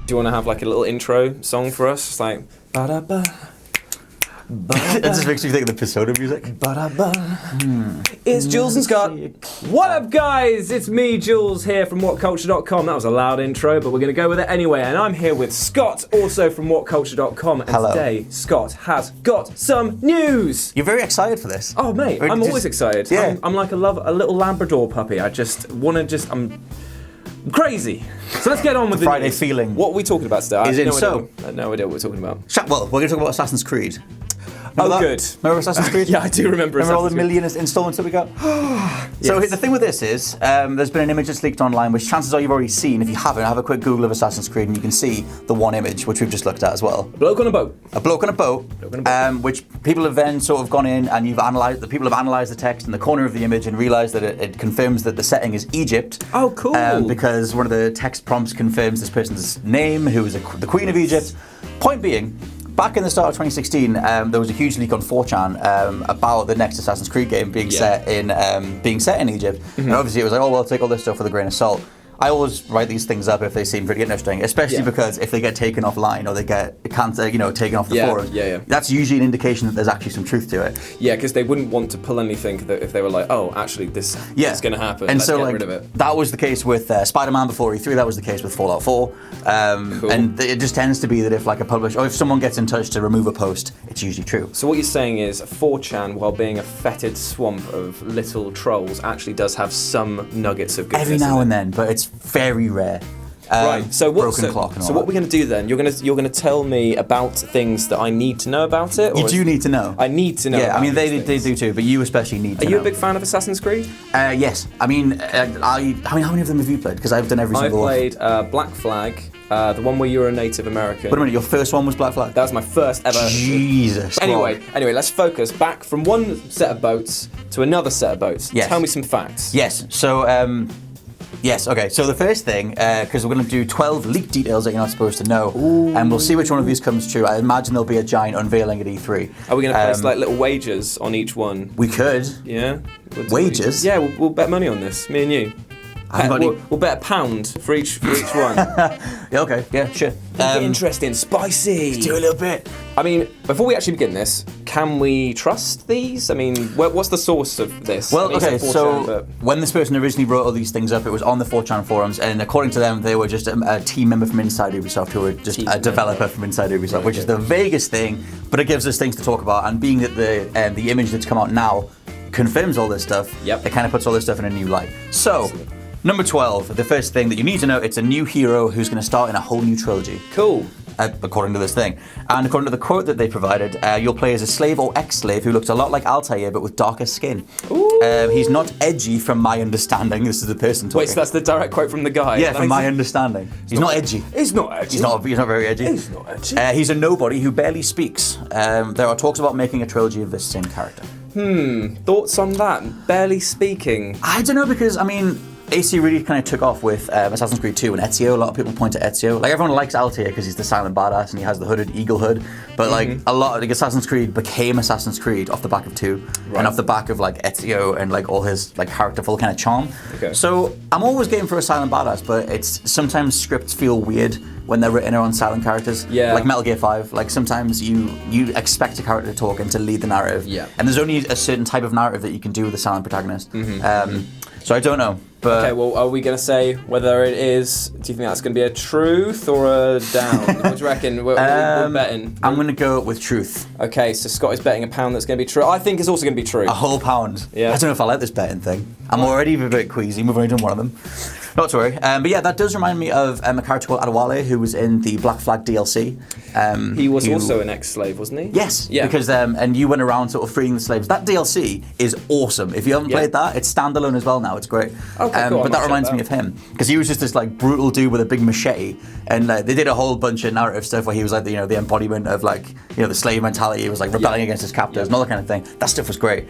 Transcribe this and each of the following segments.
Do you want to have like a little intro song for us? It's like ba-da-ba. It just makes me think of the Persona music. Ba-da-ba. It's Jules and Scott. What up, guys? It's me, Jules, here from WhatCulture.com. That was a loud intro, but we're going to go with it anyway. And I'm here with Scott, also from WhatCulture.com. And Hello. Today, Scott has got some news. You're very excited for this. Oh, mate, I'm always excited. Yeah. I'm like a little Labrador puppy. I just want to I'm crazy. So let's get on with the Friday news. feeling. What are we talking about today? Is I in have so. no idea what we're talking about. Well, we're going to talk about Assassin's Creed. Remember Oh, that? good. Remember Assassin's Creed? Yeah, I do remember Remember all the Assassin's Creed. million installments that we got? So Yes. the thing with this is, there's been an image that's leaked online, which chances are you've already seen. If you haven't, have a quick Google of Assassin's Creed and you can see the one image, which we've just looked at as well. Bloke on a boat. A bloke on a boat, which people have then sort of gone in and the people have analysed the text in the corner of the image and realised that it confirms that the setting is Egypt. Oh, cool. Because one of the text prompts confirms this person's name, who is the Queen of Egypt. Point being, back in the start of 2016, there was a huge leak on 4chan about the next Assassin's Creed game being set in Egypt, and obviously it was like, oh well, take all this stuff with a grain of salt. I always write these things up if they seem pretty interesting, especially because if they get taken offline or they get taken off the forum, that's usually an indication that there's actually some truth to it. Yeah, because they wouldn't want to pull anything that if they were like, oh, actually, this is going to happen. And Let's so get rid of it. that was the case with Spider-Man before E3. That was the case with Fallout 4. Cool. And it just tends to be that if like a publisher or if someone gets in touch to remove a post, it's usually true. So what you're saying is 4chan, while being a fetid swamp of little trolls, actually does have some nuggets of goodness. Every now and then, but it's very rare. Right. So what? Broken clock and all so what we're going to do then? You're going to tell me about things that I need to know about it. Or You do need to know. I need to know. Yeah, about I mean these they things. do too, but you especially need to know. Are you a big fan of Assassin's Creed? Yes. I mean, how many of them have you played? Because I've done every I've single one. played Black Flag, the one where you're a Native American. Wait a minute, your first one was Black Flag? That was my first ever. Jesus. Anyway, let's focus back from one set of boats to another set of boats. Yes. Tell me some facts. Yes. So, yes. Okay. So the first thing, because we're going to do 12 leaked details that you're not supposed to know, and we'll see which one of these comes true. I imagine there'll be a giant unveiling at E3. Are we going to place like little wagers on each one? We could. Yeah. Wagers? Yeah, we'll bet money on this. Me and you. We'll bet £1 for each one. Yeah, okay. Yeah. Sure. Interesting. Spicy. Do a little bit. I mean, before we actually begin this, can we trust these? I mean, what's the source of this? Well, I mean, you okay, said 4chan, so but- when this person originally wrote all these things up, it was on the 4chan forums, and according to them, they were just a team member from inside Ubisoft who were just a developer from inside Ubisoft, which is the vaguest thing, but it gives us things to talk about, and being that the image that's come out now confirms all this stuff, it kind of puts all this stuff in a new light. So, number 12, the first thing that you need to know, it's a new hero who's going to start in a whole new trilogy. Cool. According to this thing. And according to the quote that they provided, you'll play as a slave or ex-slave who looks a lot like Altair but with darker skin. He's not edgy from my understanding. This is the person talking. Wait, so that's the direct quote from the guy? Yeah, from my understanding. He's not edgy. He's not edgy. He's not very edgy. He's not edgy. He's a nobody who barely speaks. There are talks about making a trilogy of this same character. Thoughts on that? Barely speaking. I don't know, because, I mean, AC really kind of took off with Assassin's Creed 2 and Ezio. A lot of people point to Ezio. Like, everyone likes Altair because he's the silent badass and he has the hooded eagle hood. But like Assassin's Creed became Assassin's Creed off the back of 2 and off the back of like Ezio and like all his like characterful kind of charm. Okay. So I'm always game for a silent badass, but it's sometimes scripts feel weird when they're written around silent characters. Yeah. Like Metal Gear 5. Like sometimes you expect a character to talk and to lead the narrative. Yeah. And there's only a certain type of narrative that you can do with a silent protagonist. So I don't know. But okay, well, are we going to say whether it is, do you think that's going to be a truth or a down? What do you reckon? We're betting. I'm going to go with truth. Okay, so Scott is betting £1 that's going to be true. I think it's also going to be true. A whole pound? Yeah. I don't know if I like this betting thing. I'm already a bit queasy. We've only done one of them. Not to worry. But yeah, that does remind me of a character called Adewale, who was in the Black Flag DLC. He was also an ex-slave, wasn't he? Yes. Yeah. Because and you went around sort of freeing the slaves. That DLC is awesome. If you haven't played that, it's standalone as well now. It's great. Okay, cool. But that reminds me of him, because he was just this like brutal dude with a big machete, and they did a whole bunch of narrative stuff where he was like the embodiment of like the slave mentality. He was like rebelling against his captors and all that kind of thing. That stuff was great.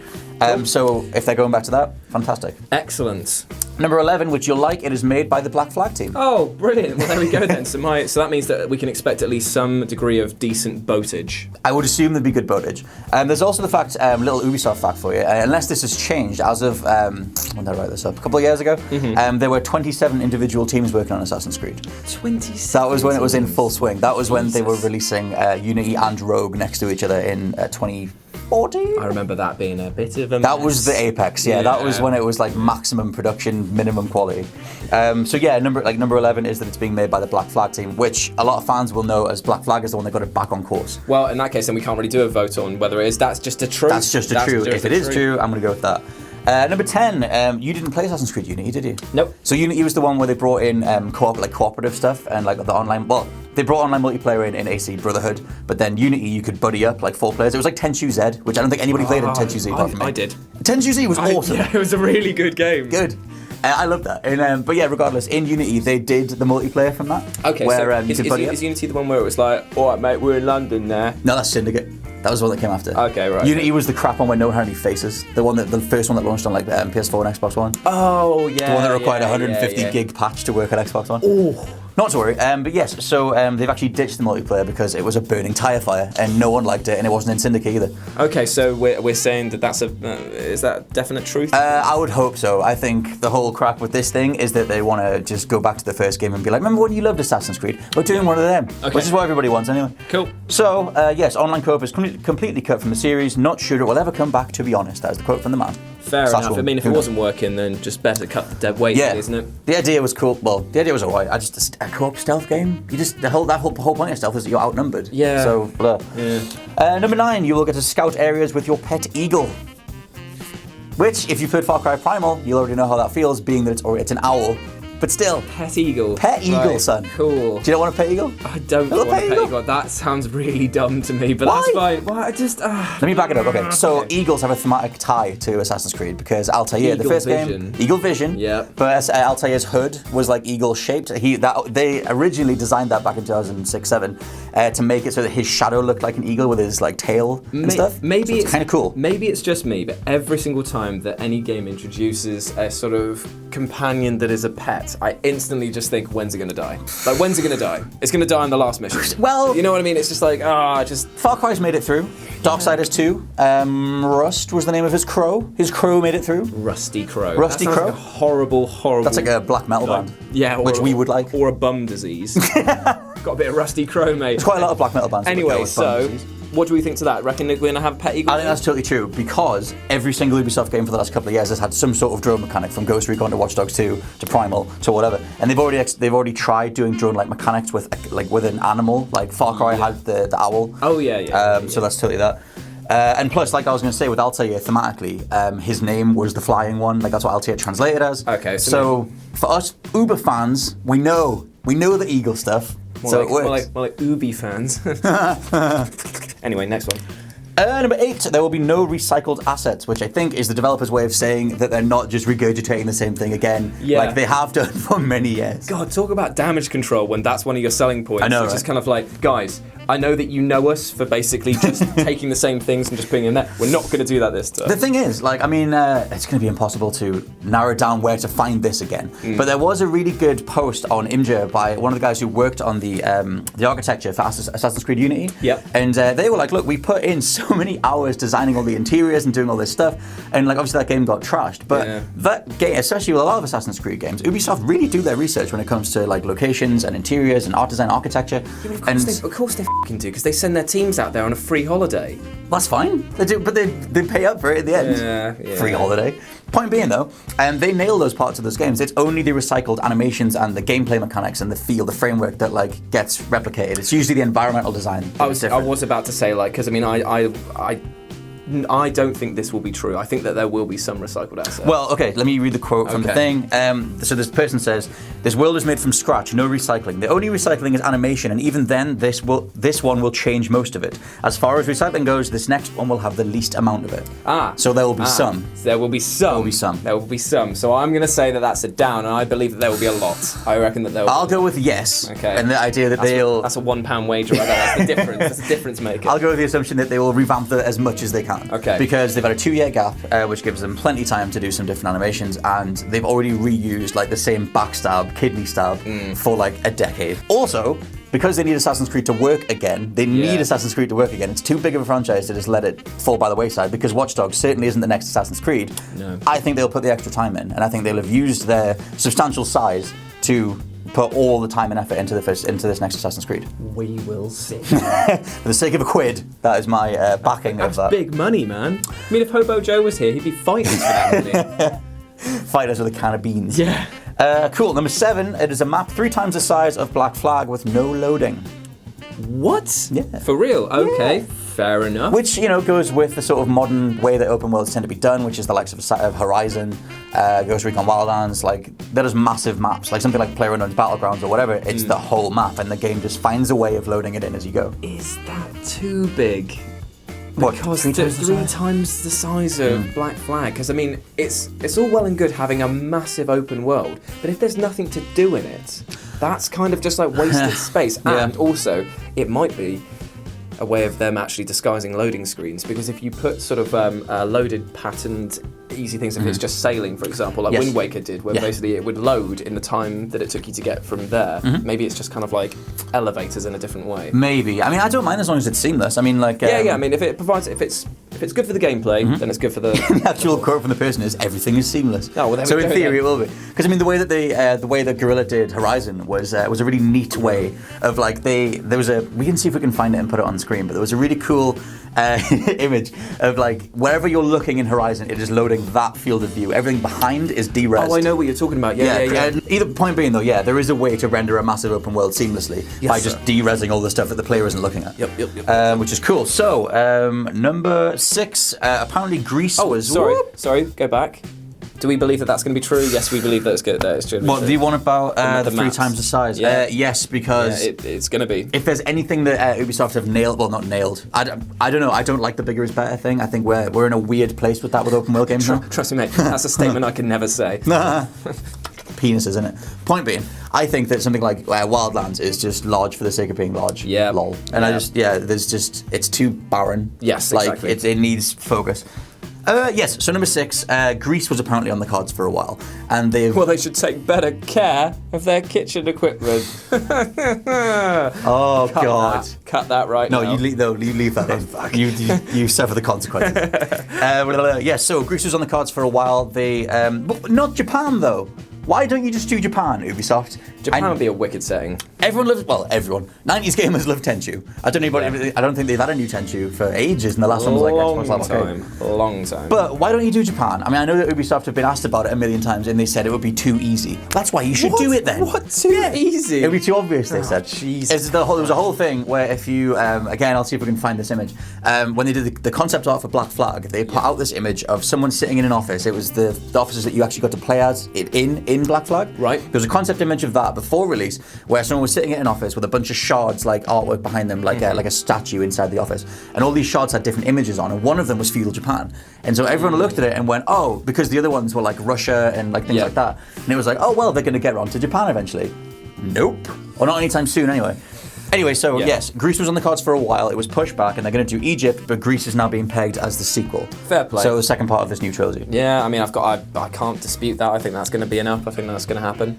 So if they're going back to that, fantastic. Excellent. Number 11, which you'll like, it is made by the Black Flag team. Oh, brilliant. Well, there we go then. So that means that we can expect at least some degree of decent boatage. I would assume there'd be good boatage. There's also the fact, little Ubisoft fact for you, unless this has changed, as of, when did I write this up? A couple of years ago, there were 27 individual teams working on Assassin's Creed. 27? That was when it was in full swing. That was when they were releasing Unity and Rogue next to each other in 2014. I remember that being a bit of a That mess. was the apex, yeah. That was when it was like maximum production, minimum quality. So yeah, number 11 is that it's being made by the Black Flag team, which a lot of fans will know as Black Flag is the one that got it back on course. Well, in that case, then we can't really do a vote on whether it is. That's just a truth. That's just a true. If it is true, I'm going to go with that. Number 10, you didn't play Assassin's Creed Unity, did you? Nope. So Unity was the one where they brought in cooperative stuff and like the online. Well, they brought online multiplayer in AC Brotherhood, but then Unity you could buddy up like 4 players. It was like Tenchu Z, which I don't think anybody played in Tenchu Z apart from me. I did. Tenchu Z was awesome. Yeah, it was a really good game. Good. I love that. And, but yeah, regardless, in Unity they did the multiplayer from that. Okay, where, so is Unity the one where it was like, all right, mate, we're in London now? No, that's Syndicate. That was the one that came after. Okay, right. Unity was the crap one where no one had any faces. The first one that launched on like PS4 and Xbox One. Oh yeah. The one that required 150 gig patch to work on Xbox One. Oh. Not to worry. But yes, so they've actually ditched the multiplayer because it was a burning tire fire and no one liked it, and it wasn't in Syndicate either. Okay, so we're saying that that's is that definite truth? I would hope so. I think the whole crap with this thing is that they want to just go back to the first game and be like, remember when you loved Assassin's Creed? We're doing one of them. Okay. Which is what everybody wants anyway. Cool. So, yes, online co-op is completely cut from the series. Not sure it will ever come back, to be honest. That is the quote from the man. Fair enough. I mean, if it wasn't working, then just better cut the dead weight, isn't it? The idea was cool. Well, the idea was alright. A co-op stealth game. You just the whole point of stealth is that you're outnumbered. Yeah. So blah. Yeah. Number 9, you will get to scout areas with your pet eagle. Which, if you've played Far Cry Primal, you'll already know how that feels, being that it's an owl. But still. Pet eagle. Pet eagle, son. Cool. Do you not want a pet eagle? I don't want a pet eagle. That sounds really dumb to me, but Why? That's fine. Well, I just... Let me back it up. Okay, so eagles have a thematic tie to Assassin's Creed because Altair, the first game, Eagle Vision. Yeah. But Altair's hood was like eagle shaped. They originally designed that back in 2006-07 to make it so that his shadow looked like an eagle with his like tail and stuff. Maybe so it's kind of cool. Maybe it's just me, but every single time that any game introduces a sort of companion that is a pet, I instantly just think, when's it gonna die? Like, when's it gonna die? It's gonna die in the last mission. Well, you know what I mean? It's just like, Far Cry's made it through. Darksiders 2. Rust was the name of his crow. His crow made it through. Rusty Crow. Rusty that sounds Crow? Like a horrible. That's like a black metal band. Yeah, which we would like. Or a bum disease. Got a bit of Rusty Crow, mate. There's quite a lot of black metal bands. Anyway, so what do we think to that? Reckon we're going to have Pet Eagle? I think that's totally true because every single Ubisoft game for the last couple of years has had some sort of drone mechanic, from Ghost Recon to Watch Dogs 2 to Primal to whatever. And they've already tried doing drone-like mechanics with an animal. Like Far Cry had the owl. Oh yeah. So that's totally that. And plus, like I was going to say, with Altair thematically, his name was the flying one. Like that's what Altair translated as. Okay. So for us Uber fans, we know the eagle stuff. It works. More like Ubi fans. Anyway, next one. Number 8, there will be no recycled assets, which I think is the developer's way of saying that they're not just regurgitating the same thing again, like they have done for many years. God, talk about damage control when that's one of your selling points. I know, It's just kind of like, guys, I know that you know us for basically just taking the same things and just putting in there. We're not going to do that this time. The thing is, it's going to be impossible to narrow down where to find this again. But there was a really good post on Imgur by one of the guys who worked on the architecture for Assassin's Creed Unity. Yep. And they were like, look, we put in so many hours designing all the interiors and doing all this stuff, and like obviously that game got trashed. But that game, especially with a lot of Assassin's Creed games, Ubisoft really do their research when it comes to like locations and interiors and art design, architecture. Yeah, of course they do, because they send their teams out there on a free holiday. That's fine. They do, but they pay up for it at the end. Yeah. Free holiday. Point being though, they nail those parts of those games. It's only the recycled animations and the gameplay mechanics and the feel, the framework that like gets replicated. It's usually the environmental design. I was about to say, like, because I mean, I don't think this will be true. I think that there will be some recycled assets. Well, okay, let me read the quote from the thing. So this person says, "This world is made from scratch, no recycling. The only recycling is animation, and even then, this one will change most of it. As far as recycling goes, this next one will have the least amount of it." So there will be some. There will be some. There will be some. There will be some. So I'm going to say that that's a down, and I believe that there will be a lot. I reckon that there will I'll go with yes. Okay. And the idea that that's a £1 wager right there. That's the difference. That's the difference maker. I'll go with the assumption that they will revamp it as much as they can. Japan. Okay. Because they've had a 2-year gap, which gives them plenty of time to do some different animations, and they've already reused like the same backstab, kidney stab for like a decade. Also, because they need Assassin's Creed to work again, they need Assassin's Creed to work again. It's too big of a franchise to just let it fall by the wayside, because Watch Dogs certainly isn't the next Assassin's Creed. No. I think they'll put the extra time in, and I think they'll have used their substantial size to put all the time and effort into this next Assassin's Creed. We will see. For the sake of a quid, that is my backing That's of that. big money, man. I mean, if Hobo Joe was here, he'd be fighting for that money. Fight us with a can of beans. Yeah. Cool. Number 7, it is a map 3 times the size of Black Flag with no loading. What? Yeah. For real? Okay. Yeah. Fair enough. Which, goes with the sort of modern way that open worlds tend to be done, which is the likes of Horizon, Ghost Recon Wildlands. Like, there's massive maps, like something like PlayerUnknown's Battlegrounds or whatever. It's the whole map, and the game just finds a way of loading it in as you go. Is that too big? What, Because 3 times the three size? times the size of Black Flag. Because I mean, it's all well and good having a massive open world, but if there's nothing to do in it, that's kind of just like wasted space. Yeah. And also, it might be a way of them actually disguising loading screens, because if you put sort of loaded patterned easy things, if it's just sailing, for example, like Yes. Wind Waker did, where basically it would load in the time that it took you to get from there. Maybe it's just kind of like elevators in a different way. Maybe. I mean, I don't mind as long as it's seamless. I mean, like... Yeah. I mean, if it's good for the gameplay, then it's good for the. The actual quote from the person is, everything is seamless. Oh, well, there so we in go theory then. it will be. Because I mean, the way that Guerrilla did Horizon was a really neat way of like we can see if we can find it and put it on screen, but there was a really cool image of like wherever you're looking in Horizon, it is loading that field of view. Everything behind is de-resed. Oh, I know what you're talking about. Yeah. Either point being though, there is a way to render a massive open world seamlessly by just de-resing all the stuff that the player isn't looking at. Yep. Which is cool. So number 6, apparently Greece was. Sorry, go back. Do we believe that that's going to be true? Yes, we believe that it's good. That it's true. What, the one about the 3 maps. times the size? Yeah. Yes, because it's going to be. if there's anything that Ubisoft have nailed, well, not nailed, I don't know, I don't like the bigger is better thing. I think we're in a weird place with that with open world games now. Trust me, mate. That's a statement I can never say. Penises, isn't it? Point being, I think that something like Wildlands is just large for the sake of being large. Yeah. Lol. And it's too barren. Yes, like, exactly. It needs focus. Yes, so number 6, Greece was apparently on the cards for a while, and they. Well, they should take better care of their kitchen equipment. Oh God! Cut that right No, now. you leave that in. You suffer the consequences. Yes, so Greece was on the cards for a while. They, but not Japan though. Why don't you just do Japan, Ubisoft? Japan would be a wicked setting. Everyone. 90s gamers love Tenchu. I don't think they've had a new Tenchu for ages, and the last one was like Xbox Live Arcade. Long time. But why don't you do Japan? I mean, I know that Ubisoft have been asked about it a million times, and they said it would be too easy. That's why you should do it then. What? Too easy? It would be too obvious, they said. Jesus. There was a whole thing where if you, again, I'll see if we can find this image. When they did the concept art for Black Flag, they put out this image of someone sitting in an office. It was the offices that you actually got to play as in Black Flag. Right. There was a concept image of that before release, where someone was sitting in an office with a bunch of shards, like artwork behind them, like a statue inside the office, and all these shards had different images on, and one of them was feudal Japan. And so everyone looked at it and went, oh, because the other ones were like Russia and like things like that, and it was like, oh well, they're going to get around to Japan eventually. Nope, or not anytime soon anyway. Anyway, so yes, Greece was on the cards for a while. It was pushed back, and they're going to do Egypt, but Greece is now being pegged as the sequel. Fair play. So the second part of this new trilogy. Yeah, I mean, I can't dispute that. I think that's going to be enough. I think that's going to happen.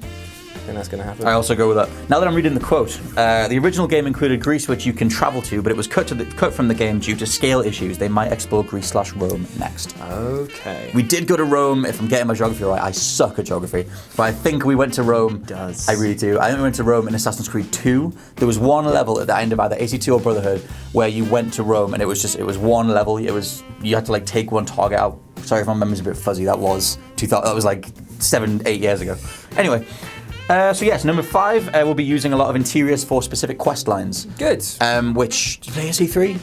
I also go with that. Now that I'm reading the quote, the original game included Greece, which you can travel to, but it was cut from the game due to scale issues. They might explore Greece/Rome next. Okay. We did go to Rome. If I'm getting my geography right, I suck at geography, but I think we went to Rome. I really do. I think we went to Rome in Assassin's Creed 2. There was one level at the end of either 82 or Brotherhood where you went to Rome, and it was one level. You had to like take one target out. Sorry if my memory's a bit fuzzy. That was 2000. That was like 7-8 years ago. Anyway. So yes, number 5, we'll be using a lot of interiors for specific quest lines. Good. Which, did you play SE3?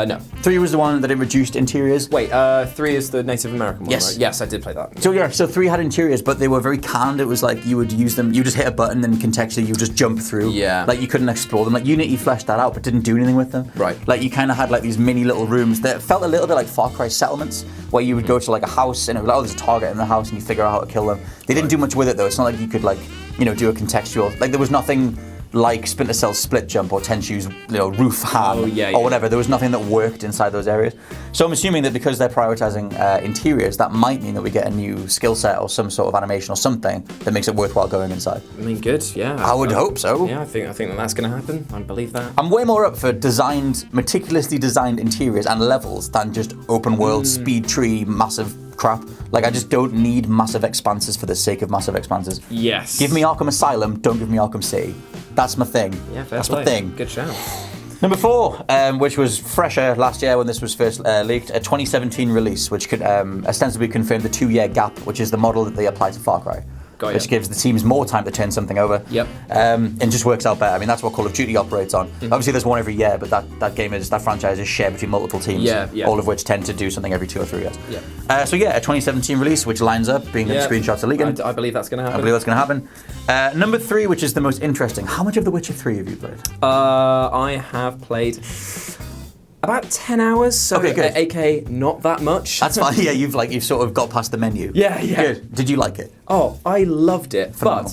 No. 3 was the one that it reduced interiors. Wait, 3 is the Native American one, Yes. right? Yes, I did play that. So 3 had interiors, but they were very canned. It was like you would use them, you just hit a button and contextually you would just jump through. Yeah. Like you couldn't explore them. Like Unity fleshed that out, but didn't do anything with them. Right. Like you kind of had like these mini little rooms that felt a little bit like Far Cry settlements, where you would go to like a house and it was like, oh, there's a target in the house and you figure out how to kill them. They didn't do much with it though. It's not like you could like, do a contextual, like there was nothing like Splinter Cell's split jump or Tenshu's roof hand or whatever. There was nothing that worked inside those areas. So I'm assuming that because they're prioritizing interiors, that might mean that we get a new skill set or some sort of animation or something that makes it worthwhile going inside. I mean, good, yeah. I would hope so. Yeah, I think that's going to happen. I believe that. I'm way more up for meticulously designed interiors and levels than just open world, speed tree, massive crap. Like, I just don't need massive expanses for the sake of massive expanses. Yes. Give me Arkham Asylum, don't give me Arkham City. That's my thing. Yeah, fair That's play. my thing. Good shout. Number 4, which was fresher last year when this was first leaked, a 2017 release, which could ostensibly confirm the 2-year gap, which is the model that they apply to Far Cry. Which gives the teams more time to turn something over. Yep. And just works out better. I mean, that's what Call of Duty operates on. Obviously, there's one every year, but that franchise is shared between multiple teams, all of which tend to do something every 2 or 3 years. Yeah. So yeah, a 2017 release, which lines up, being the screenshots are leaking. I believe that's going to happen. I believe that's going to happen. Number 3, which is the most interesting. How much of The Witcher 3 have you played? I have played about 10 hours, so okay, good. aka not that much. That's fine. Yeah, you've sort of got past the menu. Yeah. Good. Did you like it? Oh, I loved it, but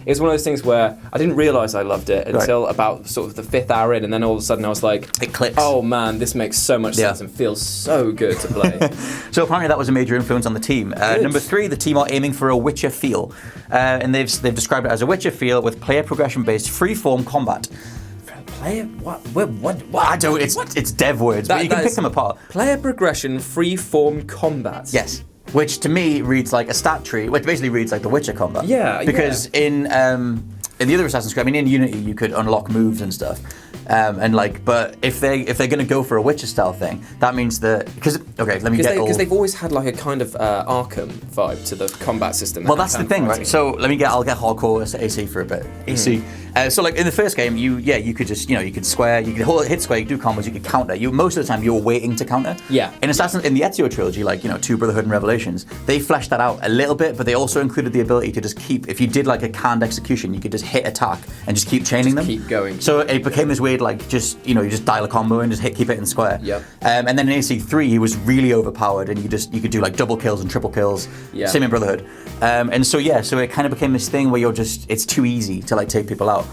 it was one of those things where I didn't realise I loved it until about sort of the 5th hour in, and then all of a sudden I was like, it clicks. Oh man, this makes so much sense and feels so good to play. So apparently that was a major influence on the team. Number 3, the team are aiming for a Witcher feel, and they've described it as a Witcher feel with player progression-based free-form combat. Player what? I don't. It's dev words, but you can pick them apart. Player progression, free-form combat. Yes. Which to me reads like a stat tree, which basically reads like the Witcher combat. Yeah. Because in the other Assassin's Creed, I mean, in Unity you could unlock moves and stuff, but if they're going to go for a Witcher style thing, that means that because they've always had like a kind of Arkham vibe to the combat system. Well, that's the thing, right? So I'll get hardcore as AC for a bit. AC. So like in the first game, you could just you could square, you could hit square, you could do combos, you could counter. Most of the time you were waiting to counter. Yeah. In the Ezio trilogy, like 2 Brotherhood and Revelations, they fleshed that out a little bit, but they also included the ability to just keep, if you did like a canned execution, you could just hit attack and just keep chaining them. Keep going. So it became this weird you just dial a combo and just keep hitting square. Yep. And then in AC3 he was really overpowered, and you could do like double kills and triple kills. Yeah. Same in Brotherhood. So it kind of became this thing where it's too easy to like take people out.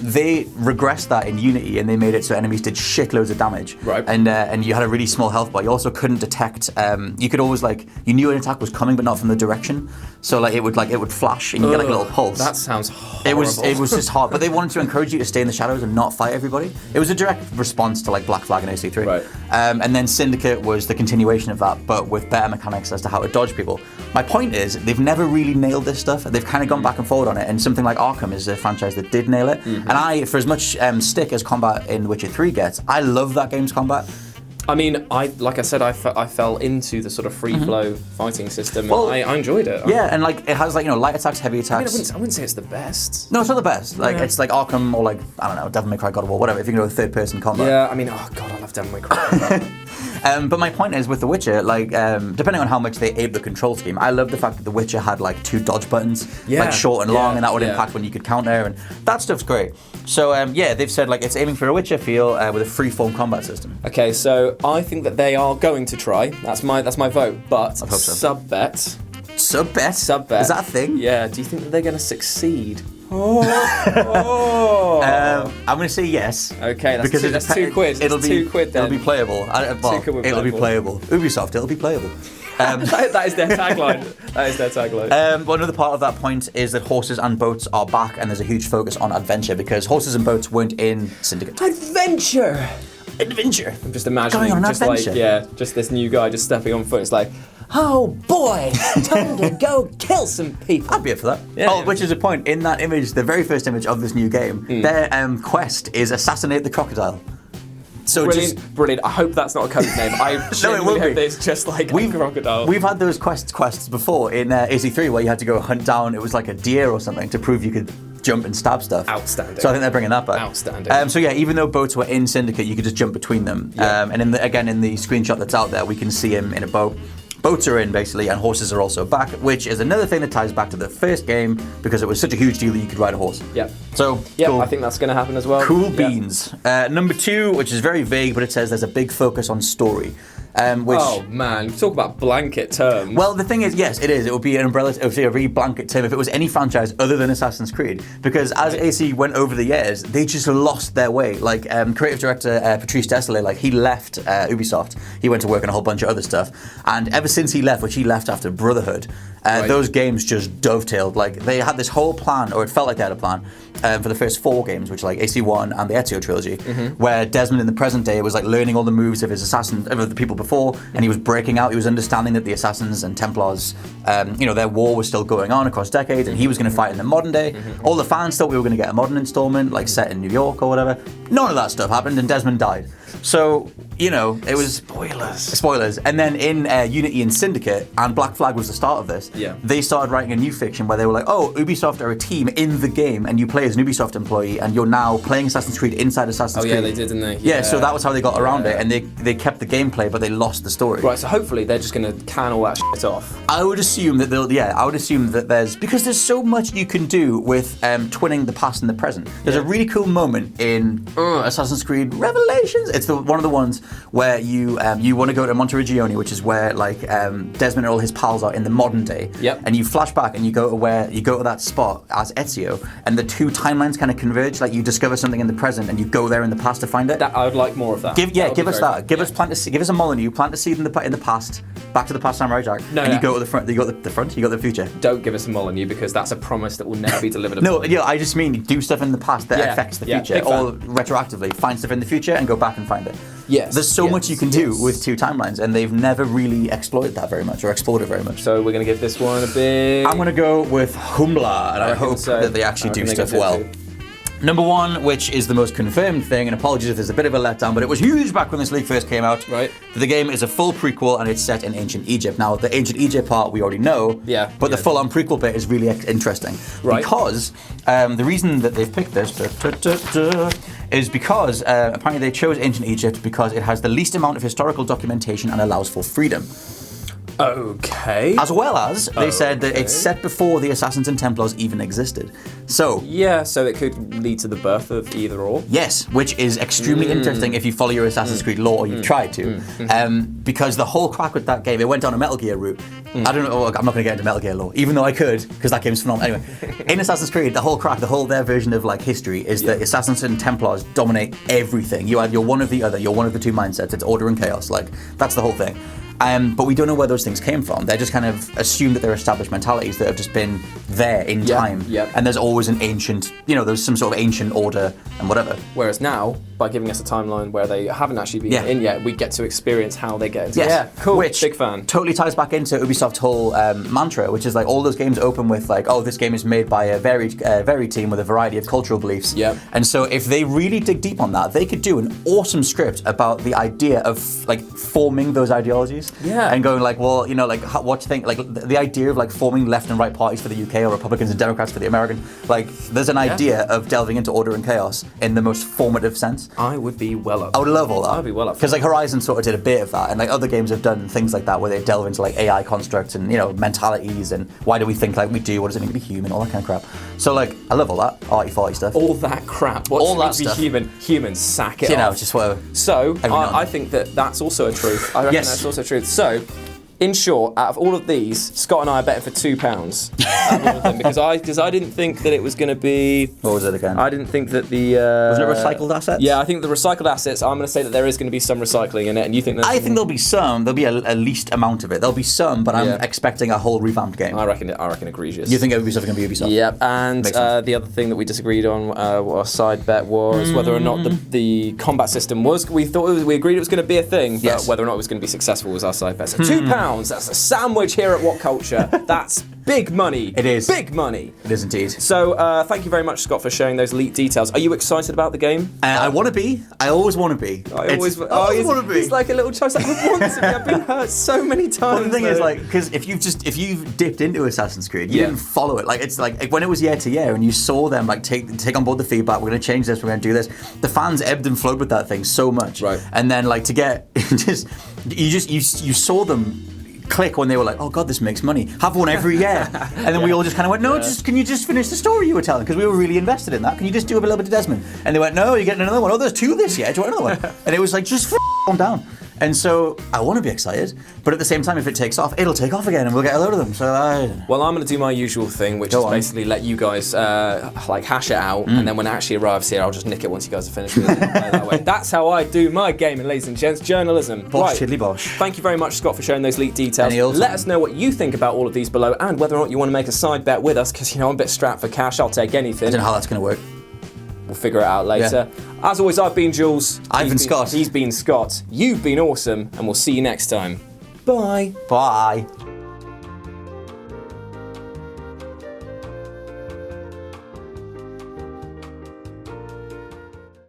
They regressed that in Unity, and they made it so enemies did shitloads of damage. Right. And you had a really small health bar. You also couldn't detect. You could always you knew an attack was coming, but not from the direction. So it would flash, and you get like a little pulse. That sounds horrible. It was just hard, but they wanted to encourage you to stay in the shadows and not fight everybody. It was a direct response to like Black Flag and AC3. Right. And then Syndicate was the continuation of that, but with better mechanics as to how to dodge people. My point is, they've never really nailed this stuff. They've kind of gone back and forward on it, and something like Arkham is a franchise that did nail it. And for as much stick as combat in Witcher 3 gets, I love that game's combat. I mean, like I said, I fell into the sort of free flow fighting system. Well, and I enjoyed it. Yeah, and it has light attacks, heavy attacks. I mean, I wouldn't say it's the best. No, it's not the best. It's like Arkham or I don't know, Devil May Cry, God of War, whatever. If you can go with third-person combat. Yeah, I mean, oh god, I love Devil May Cry. But my point is, with The Witcher, depending on how much they ape the control scheme, I love the fact that The Witcher had 2 dodge buttons, short and long, and that would impact when you could counter, and that stuff's great. So they've said it's aiming for a Witcher feel with a free-form combat system. Okay, so I think that they are going to try. That's my vote. But I hope so. Sub bet. Sub bet. Is that a thing? Yeah. Do you think that they're going to succeed? I'm going to say yes. Okay, that's 2 quid. It'll be 2 quid then. It'll be playable. It'll be playable. Ubisoft, it'll be playable. That is their tagline. Well, another part of that point is that horses and boats are back, and there's a huge focus on adventure because horses and boats weren't in Syndicate. Adventure. I'm just imagining going on an adventure. just this new guy just stepping on foot. It's like, oh boy, time to go kill some people. I'd be up for that. Which is a point. In that image, the very first image of this new game, their quest is assassinate the crocodile. So brilliant. I hope that's not a code name. I genuinely hope it's just a crocodile. We've had those quests before in AC3 where you had to go hunt down, it was like a deer or something to prove you could jump and stab stuff. Outstanding. So I think they're bringing that back. Outstanding. So even though boats were in Syndicate, you could just jump between them. And in the screenshot that's out there, we can see him in a boat. Boats are in, basically, and horses are also back, which is another thing that ties back to the first game because it was such a huge deal that you could ride a horse. Yeah. So, cool. I think that's going to happen as well. Cool beans. Number 2, which is very vague, but it says there's a big focus on story. Which, oh man, talk about blanket terms. well, the thing is, yes, it is. It would be an umbrella. It would be a really blanket term if it was any franchise other than Assassin's Creed. Because as AC went over the years, they just lost their way. Like creative director Patrice Désilets, like he left Ubisoft. He went to work on a whole bunch of other stuff, and ever since he left, which he left after Brotherhood, those games just dovetailed. Like they had this whole plan, or it felt like they had a plan for the first 4 games, which are like AC1 and the Ezio trilogy, where Desmond in the present day was like learning all the moves of his assassin, of the people before, and he was breaking out. He was understanding that the Assassins and Templars, their war was still going on across decades, and he was going to fight in the modern day. All the fans thought we were going to get a modern installment, like set in New York or whatever. None of that stuff happened, and Desmond died. So, it was... Spoilers. And then in Unity and Syndicate, and Black Flag was the start of this, they started writing a new fiction where they were like, oh, Ubisoft are a team in the game, and you play as an Ubisoft employee, and you're now playing Assassin's Creed inside Assassin's Creed. Oh yeah, they did, didn't they? Yeah, so that was how they got around it, and they kept the gameplay, but they lost the story. Right, so hopefully they're just going to can all that shit off. I would assume that there's so much you can do with twinning the past and the present. There's a really cool moment in Assassin's Creed Revelations. It's one of the ones where you want to go to Monteriggioni, which is where Desmond and all his pals are in the modern day. Yep. And you flash back and you go to that spot as Ezio, and the 2 timelines kind of converge. Like you discover something in the present and you go there in the past to find it. I would like more of that. Give us that. Give us a Molyneux. Plant a seed in the past. Back to the past, Samurai Jack. You go to the front. You go to the front. You go to the future. Don't give us a Molyneux because that's a promise that will never be delivered. No, I just mean do stuff in the past that affects the future, or retroactively find stuff in the future and go back and find it. Yes. There's so much you can do with 2 timelines, and they've never really exploited that very much or explored it very much. So we're going to give this one a big... I'm going to go with Humbla, and I hope that they actually do stuff well. Number 1, which is the most confirmed thing, and apologies if there's a bit of a letdown, but it was huge back when this league first came out. Right. The game is a full prequel, and it's set in ancient Egypt. Now, the ancient Egypt part we already know, but the full-on prequel bit is really interesting. Right. Because the reason that they've picked this is because apparently they chose ancient Egypt because it has the least amount of historical documentation and allows for freedom. Okay. As well as they said that it's set before the Assassins and Templars even existed. So yeah, so it could lead to the birth of either or. Yes, which is extremely interesting if you follow your Assassin's Creed lore, or you've tried to, because the whole crack with that game, it went down a Metal Gear route. I don't know. I'm not going to get into Metal Gear lore, even though I could, because that game's phenomenal. Anyway, in Assassin's Creed, the whole crack, their version of history is that Assassins and Templars dominate everything. You're one of the other. You're one of the 2 mindsets. It's order and chaos. That's the whole thing. But we don't know where those things came from. They're just kind of assumed that they're established mentalities that have just been there in time. Yep. And there's always an ancient, there's some sort of ancient order and whatever. Whereas now, by giving us a timeline where they haven't actually been in yet, we get to experience how they get into it. Yes. Yeah, cool. Which big fan. Totally ties back into Ubisoft's whole mantra, which is all those games open with this game is made by a varied team with a variety of cultural beliefs. Yep. And so if they really dig deep on that, they could do an awesome script about the idea of forming those ideologies. Yeah. And going what do you think? The idea of forming left and right parties for the UK or Republicans and Democrats for the American. There's an idea of delving into order and chaos in the most formative sense. I would be well up. I would love all that. I'd be well up. Because Horizon sort of did a bit of that, and other games have done things like that where they delve into AI constructs and mentalities and why do we think like we do? What does it mean to be human? All that kind of crap. So I love all that arty-farty stuff. All that crap. What's all that to be stuff. Human, sack it off. Just whatever. So I think that's also a truth. I reckon that's also a truth. So. In short, out of all of these, Scott and I are betting for £2 out of all of them because I didn't think that it was going to be. What was it again? I didn't think that the. Wasn't it recycled assets? Yeah, I think the recycled assets. I'm going to say that there is going to be some recycling in it, and you think? I think there'll be some. There'll be a least amount of it. There'll be some, but I'm expecting a whole revamped game. I reckon egregious. You think Ubisoft going to be Ubisoft? Yep. And the other thing that we disagreed on, our side bet was whether or not the combat system was. We agreed it was going to be a thing, but whether or not it was going to be successful was our side bet. So £2. That's a sandwich here at What Culture. That's big money. It is. Big money. It is indeed. So thank you very much, Scott, for sharing those leaked details. Are you excited about the game? I want to be. I always want to be. I always want to be. He's like a little child. He wants to be. I've been hurt so many times. Well, the thing is, because if you've dipped into Assassin's Creed, you didn't follow it. It's when it was year to year, and you saw them take on board the feedback. We're going to change this. We're going to do this. The fans ebbed and flowed with that thing so much. Right. And then to get you saw them click when they were like, oh god, this makes money. Have one every year. And then we all just kind of went, no, can you just finish the story you were telling? Because we were really invested in that. Can you just do a little bit of Desmond? And they went, no, you're getting another one. Oh, there's 2 this year. Do you want another one? And it was just calm down. And so I want to be excited, but at the same time, if it takes off, it'll take off again, and we'll get a load of them. So well, I'm going to do my usual thing, which is basically let you guys like hash it out, and then when it actually arrives here, I'll just nick it once you guys are finished with it. That way. That's how I do my gaming, ladies and gents. Journalism. Bosh, tiddly bosh. Thank you very much, Scott, for sharing those leaked details. Let us know what you think about all of these below, and whether or not you want to make a side bet with us, because I'm a bit strapped for cash. I'll take anything. I don't know how that's going to work. We'll figure it out later. Yeah. As always, I've been Jules. I've been Scott. He's been Scott. You've been awesome, and we'll see you next time. Bye. Bye.